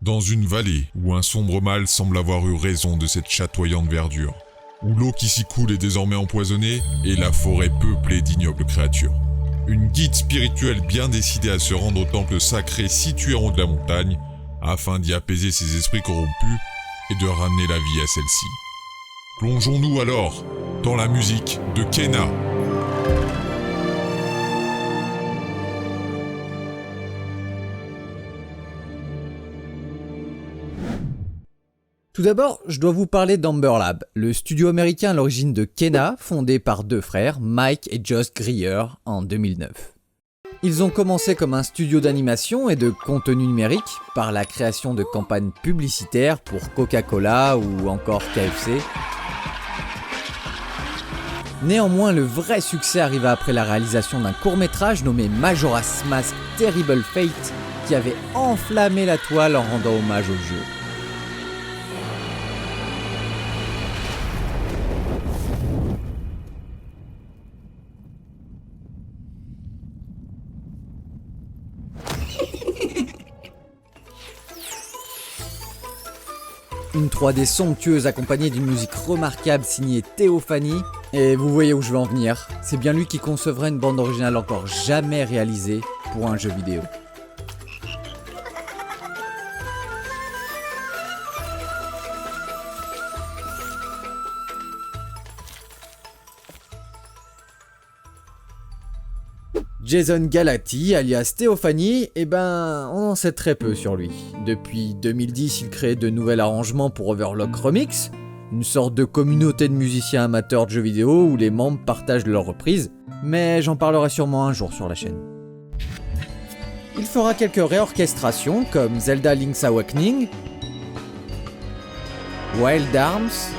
Dans une vallée où un sombre mal semble avoir eu raison de cette chatoyante verdure, où l'eau qui s'y coule est désormais empoisonnée et la forêt peuplée d'ignobles créatures. Une guide spirituelle bien décidée à se rendre au temple sacré situé en haut de la montagne, afin d'y apaiser ses esprits corrompus et de ramener la vie à celle-ci. Plongeons-nous alors dans la musique de Kena. Tout d'abord, je dois vous parler d'Amber Lab, le studio américain à l'origine de Kena, fondé par deux frères, Mike et Josh Greer, en 2009. Ils ont commencé comme un studio d'animation et de contenu numérique par la création de campagnes publicitaires pour Coca-Cola ou encore KFC. Néanmoins, le vrai succès arriva après la réalisation d'un court-métrage nommé Majora's Mask Terrible Fate qui avait enflammé la toile en rendant hommage au jeu. Une 3D somptueuse accompagnée d'une musique remarquable signée Théophanie. Et vous voyez où je veux en venir, c'est bien lui qui concevrait une bande originale encore jamais réalisée pour un jeu vidéo. Jason Galati, alias Théophanie, on en sait très peu sur lui. Depuis 2010, il crée de nouveaux arrangements pour Overclock Remix, une sorte de communauté de musiciens amateurs de jeux vidéo où les membres partagent leurs reprises, mais j'en parlerai sûrement un jour sur la chaîne. Il fera quelques réorchestrations comme Zelda Link's Awakening, Wild Arms,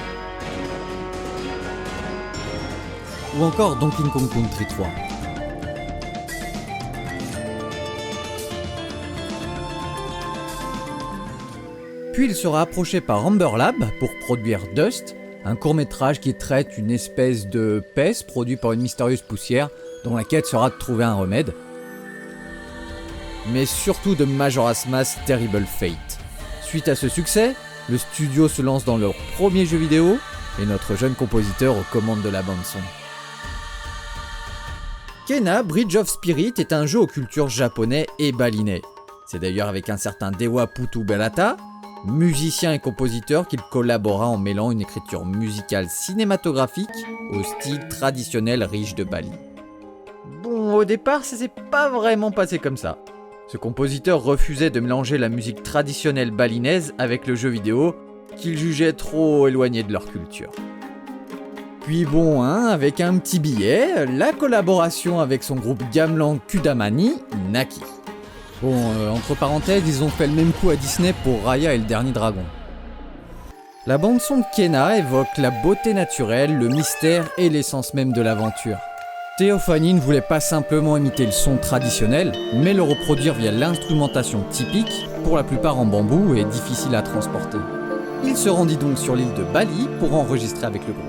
ou encore Donkey Kong Country 3. Puis il sera approché par Amber Lab pour produire Dust, un court-métrage qui traite une espèce de peste produite par une mystérieuse poussière dont la quête sera de trouver un remède. Mais surtout de Majora's Mask Terrible Fate. Suite à ce succès, le studio se lance dans leur premier jeu vidéo et notre jeune compositeur aux commandes de la bande-son. Kena Bridge of Spirit est un jeu aux cultures japonais et balinais. C'est d'ailleurs avec un certain Dewa Putu Berata, musicien et compositeur, qu'il collabora en mêlant une écriture musicale cinématographique au style traditionnel riche de Bali. Bon, au départ, ça s'est pas vraiment passé comme ça. Ce compositeur refusait de mélanger la musique traditionnelle balinaise avec le jeu vidéo, qu'il jugeait trop éloigné de leur culture. Puis avec un petit billet, la collaboration avec son groupe gamelan Kudamani naquit. Entre parenthèses, ils ont fait le même coup à Disney pour Raya et le Dernier Dragon. La bande-son de Kena évoque la beauté naturelle, le mystère et l'essence même de l'aventure. Théophanie ne voulait pas simplement imiter le son traditionnel, mais le reproduire via l'instrumentation typique, pour la plupart en bambou et difficile à transporter. Il se rendit donc sur l'île de Bali pour enregistrer avec le groupe.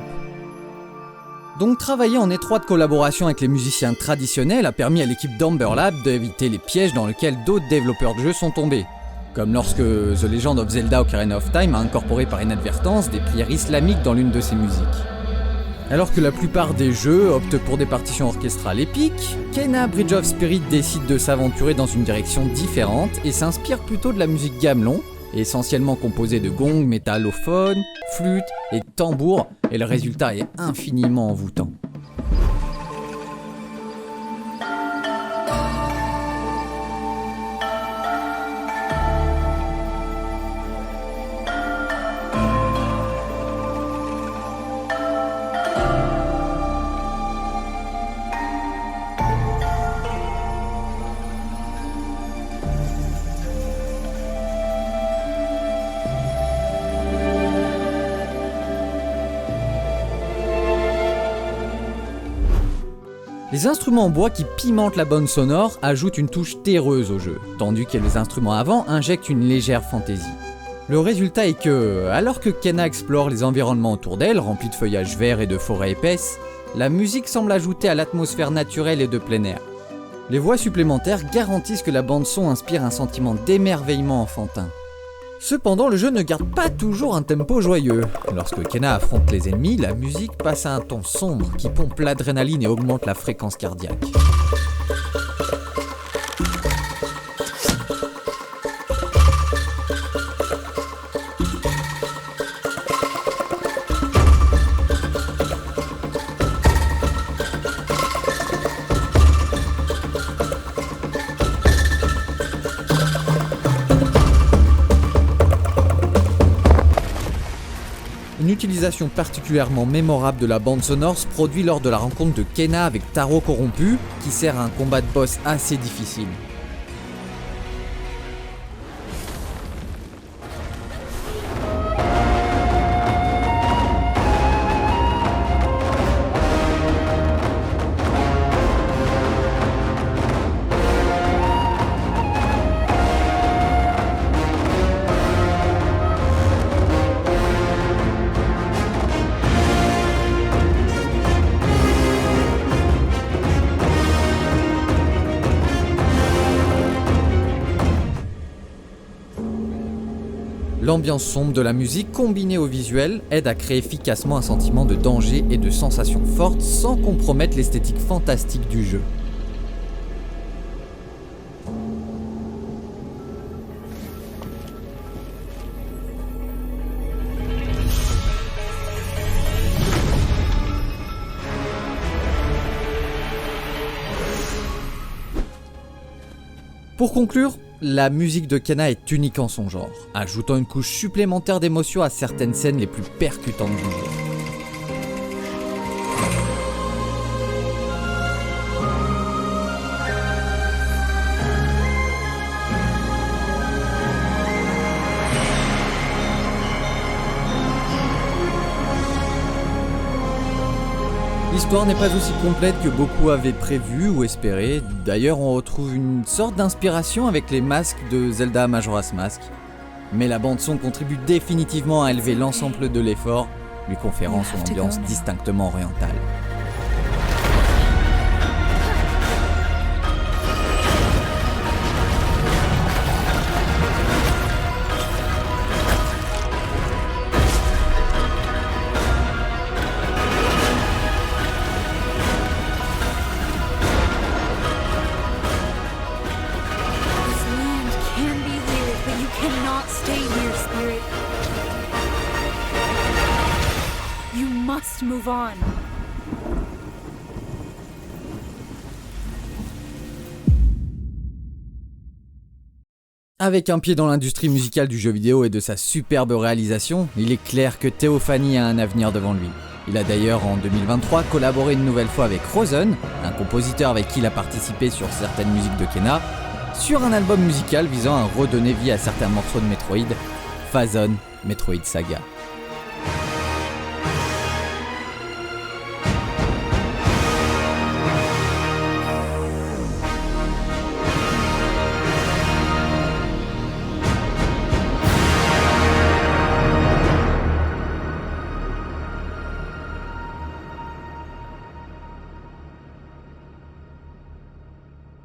Donc travailler en étroite collaboration avec les musiciens traditionnels a permis à l'équipe d'Amber Lab d'éviter les pièges dans lesquels d'autres développeurs de jeux sont tombés. Comme lorsque The Legend of Zelda Ocarina of Time a incorporé par inadvertance des prières islamiques dans l'une de ses musiques. Alors que la plupart des jeux optent pour des partitions orchestrales épiques, Kena Bridge of Spirit décide de s'aventurer dans une direction différente et s'inspire plutôt de la musique gamelan, essentiellement composée de gongs, métallophones, flûtes et tambours, et le résultat est infiniment envoûtant. Les instruments en bois qui pimentent la bande sonore ajoutent une touche terreuse au jeu, tandis que les instruments avant injectent une légère fantaisie. Le résultat est que, alors que Kena explore les environnements autour d'elle, remplis de feuillages verts et de forêts épaisses, la musique semble ajouter à l'atmosphère naturelle et de plein air. Les voix supplémentaires garantissent que la bande-son inspire un sentiment d'émerveillement enfantin. Cependant, le jeu ne garde pas toujours un tempo joyeux. Lorsque Kena affronte les ennemis, la musique passe à un ton sombre qui pompe l'adrénaline et augmente la fréquence cardiaque. Une utilisation particulièrement mémorable de la bande sonore se produit lors de la rencontre de Kena avec Taro corrompu, qui sert à un combat de boss assez difficile. L'ambiance sombre de la musique combinée au visuel aide à créer efficacement un sentiment de danger et de sensations fortes sans compromettre l'esthétique fantastique du jeu. Pour conclure, la musique de Kena est unique en son genre, ajoutant une couche supplémentaire d'émotion à certaines scènes les plus percutantes du jeu. L'histoire n'est pas aussi complète que beaucoup avaient prévu ou espéré. D'ailleurs, on retrouve une sorte d'inspiration avec les masques de Zelda Majora's Mask. Mais la bande-son contribue définitivement à élever l'ensemble de l'effort, lui conférant son ambiance distinctement orientale. Move on. Avec un pied dans l'industrie musicale du jeu vidéo et de sa superbe réalisation, il est clair que Teophany a un avenir devant lui. Il a d'ailleurs en 2023 collaboré une nouvelle fois avec Rosen, un compositeur avec qui il a participé sur certaines musiques de Kena, sur un album musical visant à redonner vie à certains morceaux de Metroid, Phazon Metroid Saga.